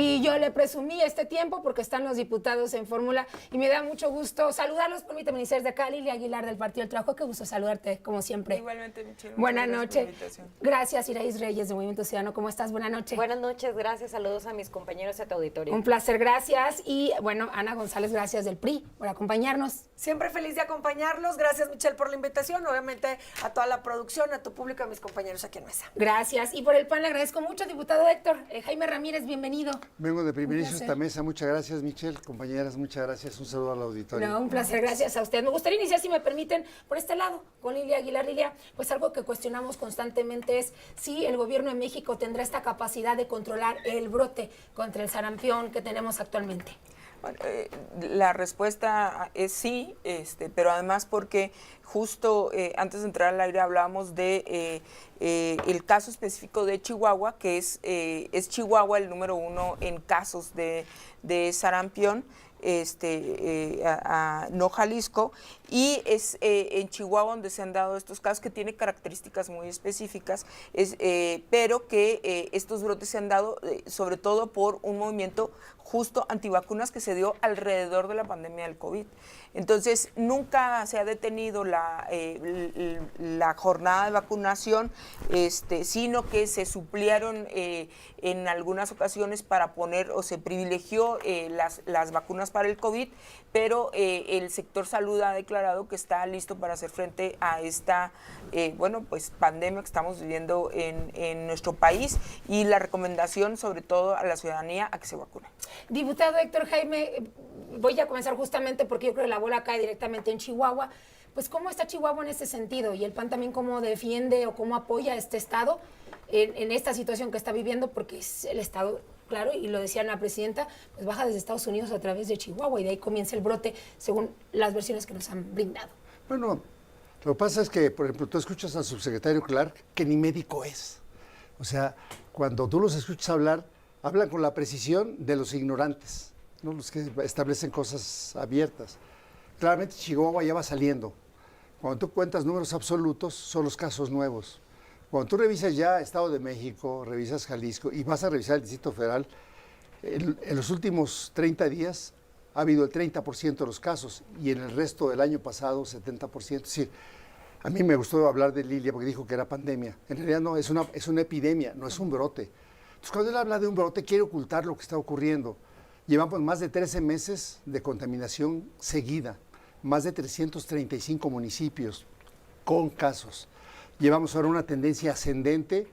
Y yo le presumí este tiempo porque están los diputados en fórmula y me da mucho gusto saludarlos. Permítame iniciar de acá, Lilia Aguilar del Partido del Trabajo. Qué gusto saludarte, como siempre. Igualmente, Michelle. Buenas noches. Gracias, Iraís Reyes de Movimiento Ciudadano. ¿Cómo estás? Buenas noches. Buenas noches, gracias. Saludos a mis compañeros de tu auditorio. Un placer, gracias. Y bueno, Ana González, gracias del PRI por acompañarnos. Siempre feliz de acompañarlos. Gracias, Michelle, por la invitación. Obviamente a toda la producción, a tu público, a mis compañeros aquí en mesa. Gracias. Y por el PAN le agradezco mucho, diputado Héctor. Jaime Ramírez, bienvenido. Vengo de primerizo a esta mesa. Muchas gracias, Michelle. Compañeras, muchas gracias. Un saludo al auditorio. No, un placer, gracias a usted. Me gustaría iniciar, si me permiten, por este lado, con Lilia Aguilar. Lilia, pues algo que cuestionamos constantemente es si el gobierno de México tendrá esta capacidad de controlar el brote contra el sarampión que tenemos actualmente. Bueno, la respuesta es sí, pero además porque justo antes de entrar al aire hablábamos de el caso específico de Chihuahua, que es Chihuahua el número 1 en casos de sarampión, no Jalisco, y es en Chihuahua donde se han dado estos casos que tiene características muy específicas, pero que estos brotes se han dado sobre todo por un movimiento justo antivacunas que se dio alrededor de la pandemia del COVID. Entonces, nunca se ha detenido la jornada de vacunación, sino que se suplieron en algunas ocasiones para poner, o se privilegió las vacunas para el COVID, pero el sector salud ha declarado que está listo para hacer frente a esta pandemia que estamos viviendo en nuestro país, y la recomendación sobre todo a la ciudadanía a que se vacune. Diputado Héctor, Jaime, voy a comenzar justamente porque yo creo que la bola cae directamente en Chihuahua. Pues, ¿cómo está Chihuahua en ese sentido? Y el PAN también, ¿cómo defiende o cómo apoya a este estado en esta situación que está viviendo? Porque es el estado, claro, y lo decía la presidenta, pues baja desde Estados Unidos a través de Chihuahua y de ahí comienza el brote, según las versiones que nos han brindado. Bueno, lo que pasa es que, por ejemplo, tú escuchas al subsecretario Clark, que ni médico es. O sea, cuando tú los escuchas hablar, hablan con la precisión de los ignorantes, ¿no? Los que establecen cosas abiertas. Claramente Chihuahua ya va saliendo. Cuando tú cuentas números absolutos, son los casos nuevos. Cuando tú revisas ya Estado de México, revisas Jalisco y vas a revisar el Distrito Federal, en los últimos 30 días ha habido el 30% de los casos y en el resto del año pasado 70%. Es decir, a mí me gustó hablar de Lilia porque dijo que era pandemia. En realidad no, es una epidemia, no es un brote. Entonces, cuando él habla de un brote, quiere ocultar lo que está ocurriendo. Llevamos más de 13 meses de contaminación seguida, más de 335 municipios con casos. Llevamos ahora una tendencia ascendente,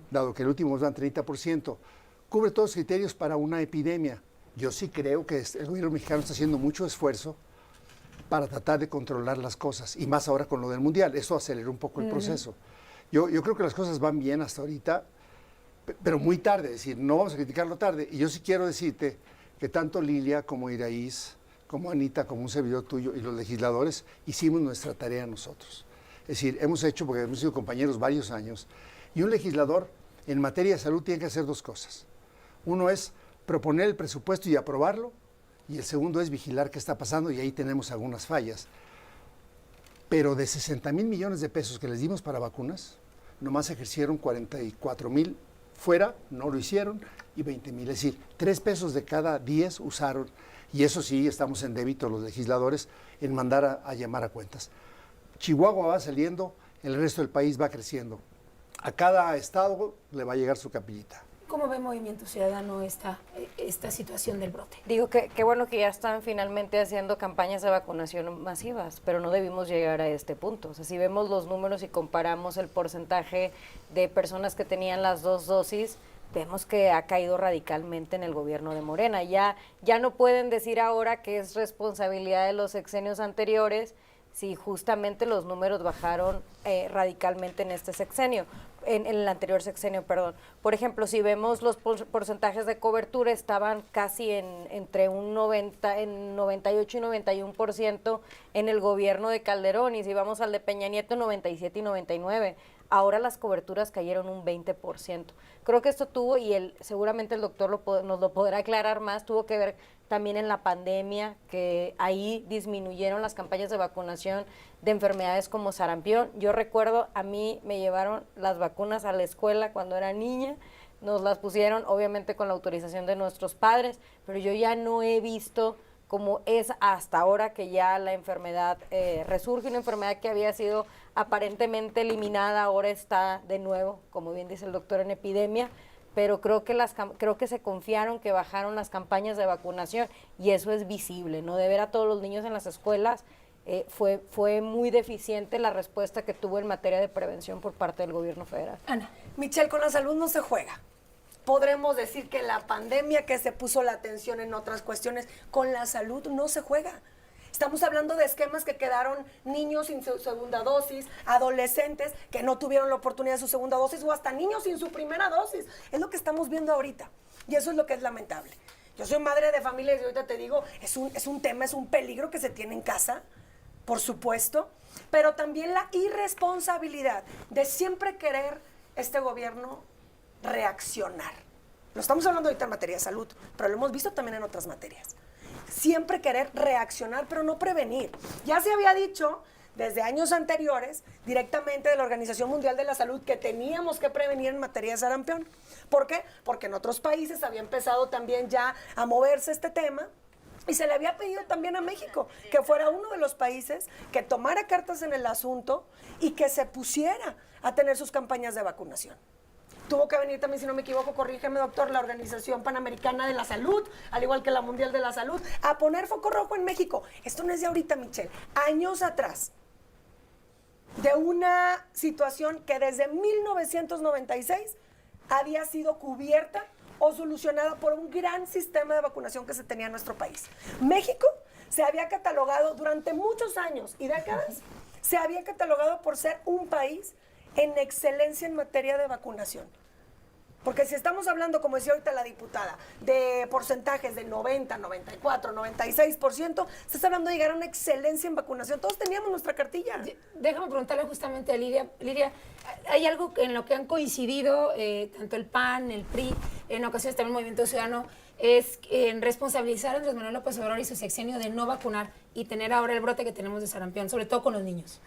dado que el último nos dan 30%. Cubre todos los criterios para una epidemia. Yo sí creo que el gobierno mexicano está haciendo mucho esfuerzo para tratar de controlar las cosas, y más ahora con lo del Mundial. Eso aceleró un poco el proceso. Yo creo que las cosas van bien hasta ahorita, pero muy tarde, es decir, no vamos a criticarlo tarde. Y yo sí quiero decirte que tanto Lilia como Iraís, como Anita, como un servidor tuyo y los legisladores hicimos nuestra tarea nosotros. Es decir, hemos hecho, porque hemos sido compañeros varios años, y un legislador en materia de salud tiene que hacer dos cosas. Uno es proponer el presupuesto y aprobarlo, y el segundo es vigilar qué está pasando, y ahí tenemos algunas fallas. Pero de 60,000 millones de pesos que les dimos para vacunas, nomás ejercieron 44,000 fuera, no lo hicieron, y 20,000. Es decir, 3 pesos de cada 10 usaron, y eso sí, estamos en débito los legisladores en mandar a llamar a cuentas. Chihuahua va saliendo, el resto del país va creciendo. A cada estado le va a llegar su capillita. ¿Cómo ve Movimiento Ciudadano esta situación del brote? Digo que qué bueno que ya están finalmente haciendo campañas de vacunación masivas, pero no debimos llegar a este punto. O sea, si vemos los números y comparamos el porcentaje de personas que tenían las 2 dosis, vemos que ha caído radicalmente en el gobierno de Morena. Ya no pueden decir ahora que es responsabilidad de los sexenios anteriores, si justamente los números bajaron radicalmente en este sexenio, en el anterior sexenio, perdón. Por ejemplo, si vemos los porcentajes de cobertura, estaban casi entre un 98 y 91% en el gobierno de Calderón, y si vamos al de Peña Nieto, 97 y 99%. Ahora las coberturas cayeron un 20%. Creo que esto tuvo, y seguramente el doctor nos lo podrá aclarar más, tuvo que ver también en la pandemia, que ahí disminuyeron las campañas de vacunación de enfermedades como sarampión. Yo recuerdo, a mí me llevaron las vacunas a la escuela cuando era niña, nos las pusieron, obviamente con la autorización de nuestros padres, pero yo ya no he visto como es hasta ahora que ya la enfermedad resurge, una enfermedad que había sido aparentemente eliminada, ahora está de nuevo, como bien dice el doctor, en epidemia, pero creo que se confiaron que bajaron las campañas de vacunación y eso es visible, ¿no? De ver a todos los niños en las escuelas, fue muy deficiente la respuesta que tuvo en materia de prevención por parte del gobierno federal. Ana. Michelle, con la salud no se juega. Podremos decir que la pandemia, que se puso la atención en otras cuestiones, con la salud no se juega. Estamos hablando de esquemas que quedaron niños sin su segunda dosis, adolescentes que no tuvieron la oportunidad de su segunda dosis o hasta niños sin su primera dosis. Es lo que estamos viendo ahorita y eso es lo que es lamentable. Yo soy madre de familia y ahorita te digo, es un tema, es un peligro que se tiene en casa, por supuesto, pero también la irresponsabilidad de siempre querer este gobierno reaccionar. Lo estamos hablando ahorita en materia de salud, pero lo hemos visto también en otras materias. Siempre querer reaccionar, pero no prevenir. Ya se había dicho desde años anteriores, directamente de la Organización Mundial de la Salud, que teníamos que prevenir en materia de sarampión. ¿Por qué? Porque en otros países había empezado también ya a moverse este tema, y se le había pedido también a México que fuera uno de los países que tomara cartas en el asunto y que se pusiera a tener sus campañas de vacunación. Tuvo que venir también, si no me equivoco, corrígeme doctor, la Organización Panamericana de la Salud, al igual que la Mundial de la Salud, a poner foco rojo en México. Esto no es de ahorita, Michelle, años atrás, de una situación que desde 1996 había sido cubierta o solucionada por un gran sistema de vacunación que se tenía en nuestro país. México se había catalogado durante muchos años y décadas, se había catalogado por ser un país en excelencia en materia de vacunación. Porque si estamos hablando, como decía ahorita la diputada, de porcentajes de 90, 94, 96%, se está hablando de llegar a una excelencia en vacunación. Todos teníamos nuestra cartilla. Déjame preguntarle justamente a Lidia. Lidia, ¿hay algo en lo que han coincidido tanto el PAN, el PRI, en ocasiones también el Movimiento Ciudadano, es en responsabilizar a Andrés Manuel López Obrador y su sexenio de no vacunar y tener ahora el brote que tenemos de sarampión, sobre todo con los niños?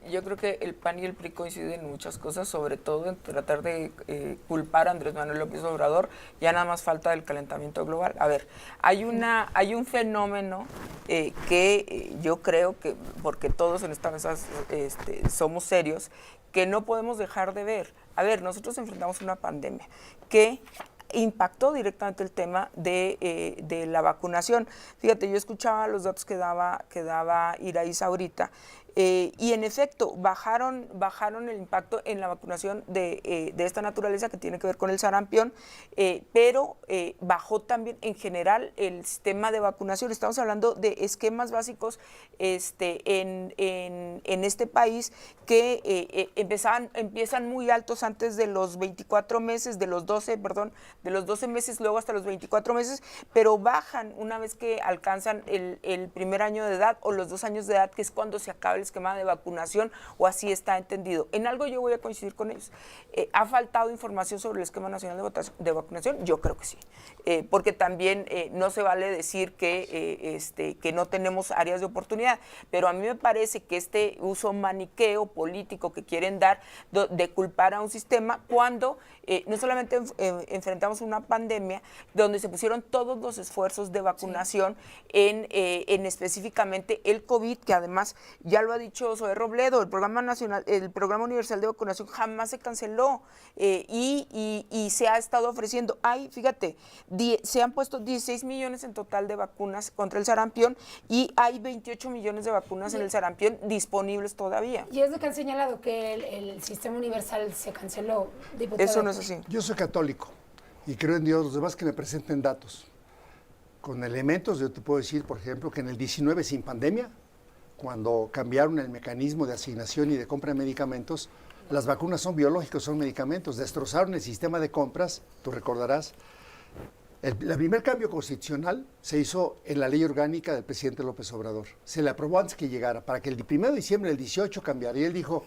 Yo creo que el PAN y el PRI coinciden en muchas cosas, sobre todo en tratar de culpar a Andrés Manuel López Obrador. Ya nada más falta del calentamiento global. A ver, hay un fenómeno que yo creo que, porque todos en esta mesa somos serios, que no podemos dejar de ver. A ver, nosotros enfrentamos una pandemia que impactó directamente el tema de la vacunación. Fíjate, yo escuchaba los datos que daba Iraíz ahorita, y en efecto bajaron el impacto en la vacunación de esta naturaleza que tiene que ver con el sarampión, pero bajó también en general el sistema de vacunación. Estamos hablando de esquemas básicos en este país que empiezan muy altos antes de los 24 meses, de los 12 meses, luego hasta los 24 meses, pero bajan una vez que alcanzan el primer año de edad o los 2 años de edad, que es cuando se acaba el esquema de vacunación, o así está entendido. En algo yo voy a coincidir con ellos. ¿Ha faltado información sobre el esquema nacional de vacunación? Yo creo que sí, porque también no se vale decir que no tenemos áreas de oportunidad, pero a mí me parece que este uso maniqueo político que quieren dar de culpar a un sistema cuando no solamente enfrentamos una pandemia donde se pusieron todos los esfuerzos de vacunación en específicamente el COVID, que además ya lo ha dicho Zoé Robledo, el programa universal de vacunación jamás se canceló, y se ha estado ofreciendo. Fíjate, se han puesto 16 millones en total de vacunas contra el sarampión y hay 28 millones de vacunas en el sarampión disponibles todavía. Y es lo que han señalado, que el sistema universal se canceló, diputada. Eso no es así. Yo soy católico y creo en Dios. Los demás que me presenten datos con elementos. Yo te puedo decir, por ejemplo, que en el 19 sin pandemia, cuando cambiaron el mecanismo de asignación y de compra de medicamentos, las vacunas son biológicos, son medicamentos, destrozaron el sistema de compras, tú recordarás. El primer cambio constitucional se hizo en la ley orgánica del presidente López Obrador. Se le aprobó antes que llegara, para que el 1 de diciembre del 18 cambiara. Y él dijo,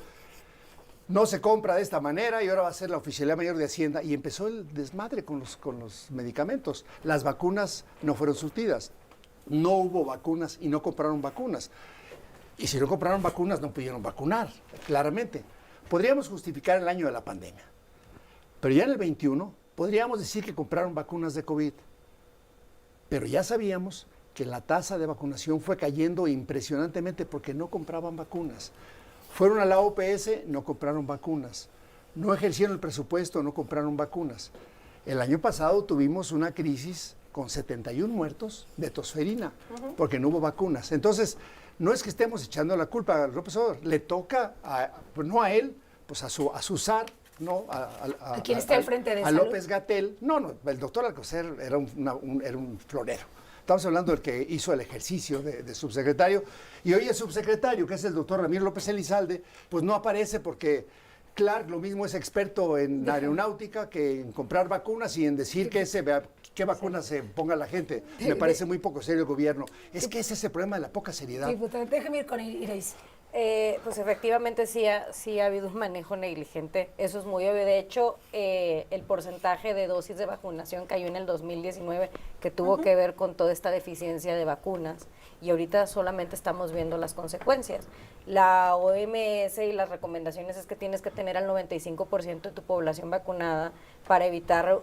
no se compra de esta manera y ahora va a ser la Oficialía Mayor de Hacienda. Y empezó el desmadre con los medicamentos. Las vacunas no fueron surtidas. No hubo vacunas y no compraron vacunas. Y si no compraron vacunas, no pudieron vacunar, claramente. Podríamos justificar el año de la pandemia. Pero ya en el 21 podríamos decir que compraron vacunas de COVID, pero ya sabíamos que la tasa de vacunación fue cayendo impresionantemente porque no compraban vacunas. Fueron a la OPS, no compraron vacunas. No ejercieron el presupuesto, no compraron vacunas. El año pasado tuvimos una crisis con 71 muertos de tosferina, porque no hubo vacunas. Entonces, no es que estemos echando la culpa al López Obrador, le toca, pues no a él, pues a su zar, ¿no? ¿A quién está al frente de a salud? López-Gatell. No, el doctor Alcocer era un florero. Estamos hablando del que hizo el ejercicio de subsecretario. Y hoy el subsecretario, que es el doctor Ramiro López Elizalde, pues no aparece porque Clark lo mismo es experto en aeronáutica que en comprar vacunas y en decir qué vacunas se ponga la gente. Me parece muy poco serio el gobierno. Es que ese es el problema de la poca seriedad. Diputada, déjeme ir con Irais. Pues efectivamente sí ha habido un manejo negligente, eso es muy obvio. De hecho, el porcentaje de dosis de vacunación cayó en el 2019, que tuvo que ver con toda esta deficiencia de vacunas, y ahorita solamente estamos viendo las consecuencias. La OMS y las recomendaciones es que tienes que tener al 95% de tu población vacunada para evitar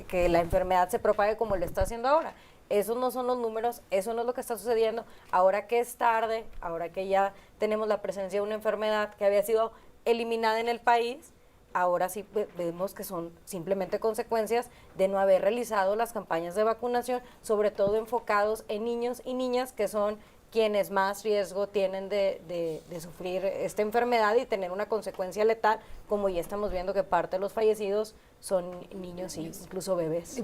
que la enfermedad se propague como lo está haciendo ahora. Esos no son los números, eso no es lo que está sucediendo. Ahora que es tarde, ahora que ya tenemos la presencia de una enfermedad que había sido eliminada en el país, ahora sí vemos que son simplemente consecuencias de no haber realizado las campañas de vacunación, sobre todo enfocados en niños y niñas, que son quienes más riesgo tienen de sufrir esta enfermedad y tener una consecuencia letal, como ya estamos viendo que parte de los fallecidos son niños y incluso bebés.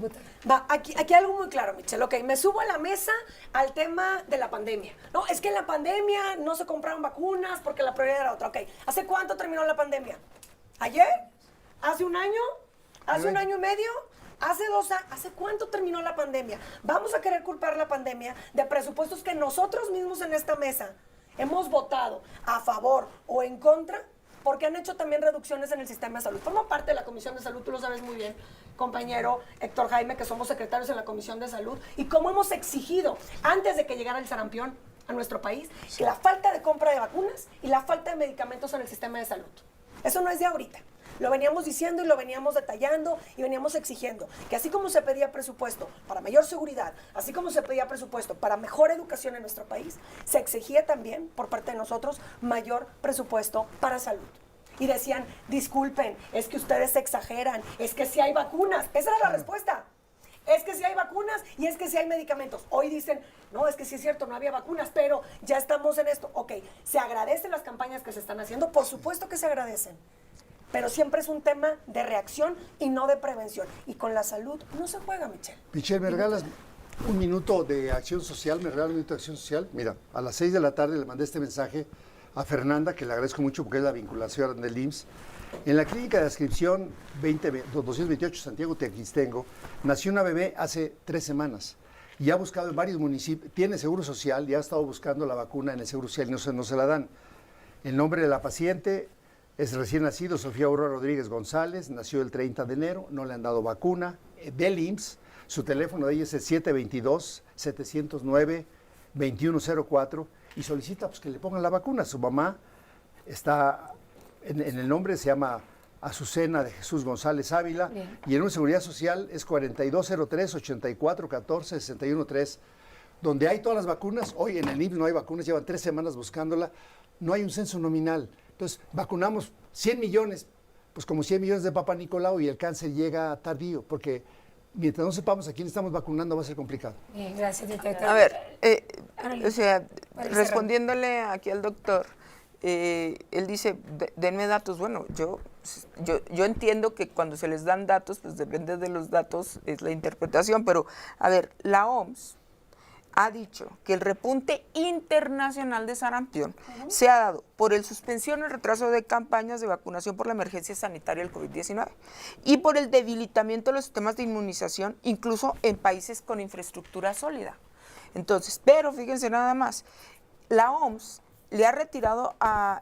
Va, aquí algo muy claro, Michelle. Ok, me subo a la mesa al tema de la pandemia. No, es que en la pandemia no se compraron vacunas porque la prioridad era otra. Ok, ¿hace cuánto terminó la pandemia? ¿Ayer? ¿Hace un año? ¿Hace un año y medio? ¿Hace 2 años? ¿Hace cuánto terminó la pandemia? Vamos a querer culpar la pandemia de presupuestos que nosotros mismos en esta mesa hemos votado a favor o en contra, porque han hecho también reducciones en el sistema de salud. Formo parte de la Comisión de Salud, tú lo sabes muy bien, compañero Héctor Jaime, que somos secretarios en la Comisión de Salud, y cómo hemos exigido, antes de que llegara el sarampión a nuestro país, que la falta de compra de vacunas y la falta de medicamentos en el sistema de salud. Eso no es de ahorita. Lo veníamos diciendo y lo veníamos detallando y veníamos exigiendo que así como se pedía presupuesto para mayor seguridad, así como se pedía presupuesto para mejor educación en nuestro país, se exigía también por parte de nosotros mayor presupuesto para salud. Y decían, disculpen, es que ustedes exageran, es que si hay vacunas. Esa era la respuesta. Es que si hay vacunas y es que si hay medicamentos. Hoy dicen, no, es que sí es cierto, no había vacunas, pero ya estamos en esto. Ok, se agradecen las campañas que se están haciendo, por supuesto que se agradecen. Pero siempre es un tema de reacción y no de prevención. Y con la salud no se juega, Michelle. Michelle, ¿me regalas un minuto de acción social? ¿Me regalas un minuto de acción social? Mira, a las 6 de la tarde le mandé este mensaje a Fernanda, que le agradezco mucho porque es la vinculación del IMSS. En la clínica de adscripción 228 Santiago Tequistengo nació una bebé hace 3 semanas y ha buscado en varios municipios, tiene seguro social y ha estado buscando la vacuna en el seguro social y no se la dan. El nombre de la paciente es recién nacido, Sofía Aurora Rodríguez González, nació el 30 de enero, no le han dado vacuna. Del IMSS, su teléfono de ella es el 722-709-2104 y solicita pues, que le pongan la vacuna. Su mamá está, en el nombre se llama Azucena de Jesús González Ávila. Bien. Y en una seguridad social es 4203-8414-613, donde hay todas las vacunas. Hoy en el IMSS no hay vacunas, llevan 3 semanas buscándola, no hay un censo nominal. Entonces, vacunamos 100 millones, pues como 100 millones de Papá Nicolau y el cáncer llega tardío, porque mientras no sepamos a quién estamos vacunando va a ser complicado. Bien, gracias, doctor. A ver, respondiéndole aquí al doctor, él dice, denme datos. Bueno, yo entiendo que cuando se les dan datos, pues depende de los datos, es la interpretación, pero a ver, la OMS ha dicho que el repunte internacional de sarampión se ha dado por el suspensión y retraso de campañas de vacunación por la emergencia sanitaria del COVID-19 y por el debilitamiento de los sistemas de inmunización, incluso en países con infraestructura sólida. Entonces, pero fíjense nada más, la OMS le ha retirado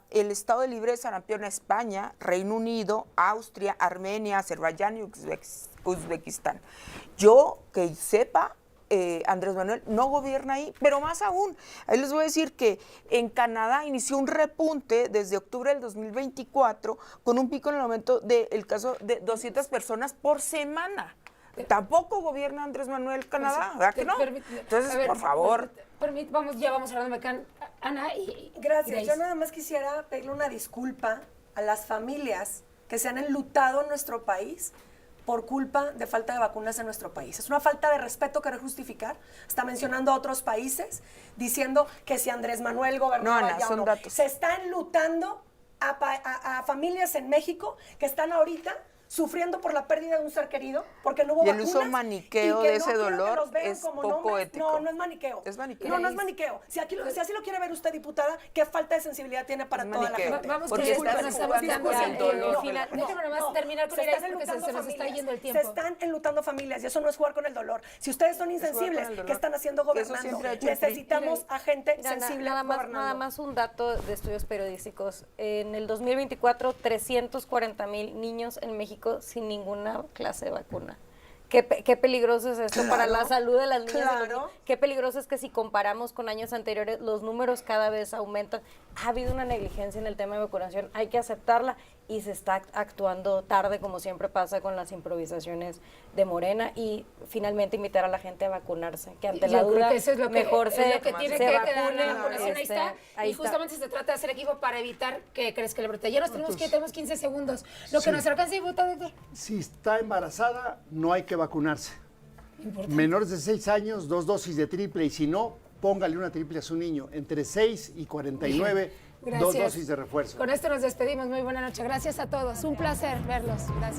el estado de libre de sarampión a España, Reino Unido, Austria, Armenia, Azerbaiyán y Uzbekistán. Yo, que sepa, Andrés Manuel no gobierna ahí, pero más aún, ahí les voy a decir que en Canadá inició un repunte desde octubre del 2024 con un pico en el aumento del caso de 200 personas por semana. Tampoco gobierna Andrés Manuel Canadá, ¿verdad que no? Entonces, A ver, por favor. ya vamos hablando de Ana y Gracias. Grace. Yo nada más quisiera pedirle una disculpa a las familias que se han enlutado en nuestro país por culpa de falta de vacunas en nuestro país. Es una falta de respeto querer justificar. Está mencionando a otros países, diciendo que si Andrés Manuel gobernaba No, Ana, ya o son no. datos. Se está enlutando a familias en México que están ahorita sufriendo por la pérdida de un ser querido, porque no hubo Y el vacunas. uso maniqueo y que de ese quiero que dolor los vean es como poco nombres. ético. No, no es maniqueo. Es maniqueo. No, no es maniqueo. Si así lo quiere ver usted, diputada, qué falta de sensibilidad tiene para Es toda la maniqueo. gente. Vamos Porque con esto, estás nos estamos jugando quedando con el dolor. Déjame nomás terminar con se Grace están porque se enlutando nos está familias, yendo el se tiempo. están enlutando familias y eso no es jugar con el dolor. Si ustedes son jugar con insensibles, el dolor. ¿qué están haciendo Eso gobernando? siempre ha hecho el PRI. Necesitamos a gente Mira, sensible nada gobernando. más un dato de estudios periodísticos. En el 2024, 340,000 niños en México sin ninguna clase de vacuna. Qué peligroso es esto para la salud de las niñas. Y los claro. niños. Qué peligroso es que si comparamos con años anteriores, los números cada vez aumentan. Ha habido una negligencia en el tema de vacunación, hay que aceptarla y se está actuando tarde, como siempre pasa con las improvisaciones de Morena, y finalmente invitar a la gente a vacunarse, que ante la Yo creo duda que eso es lo que, mejor es se, lo que tiene se que vacunen. quedar la vacunación. Ahí está. ahí Y está. justamente se trata de hacer equipo para evitar que crezca el brote. Ya nos tenemos que ir, tenemos 15 segundos. Lo Sí. que nos alcance, diputado Héctor. Si está embarazada, no hay que vacunarse. Menores de 6 años, 2 dosis de triple, y si no, póngale una triple a su niño. Entre 6 y 49, Gracias. 2 dosis de refuerzo. Con esto nos despedimos. Muy buena noche. Gracias a todos. Un placer verlos. Gracias.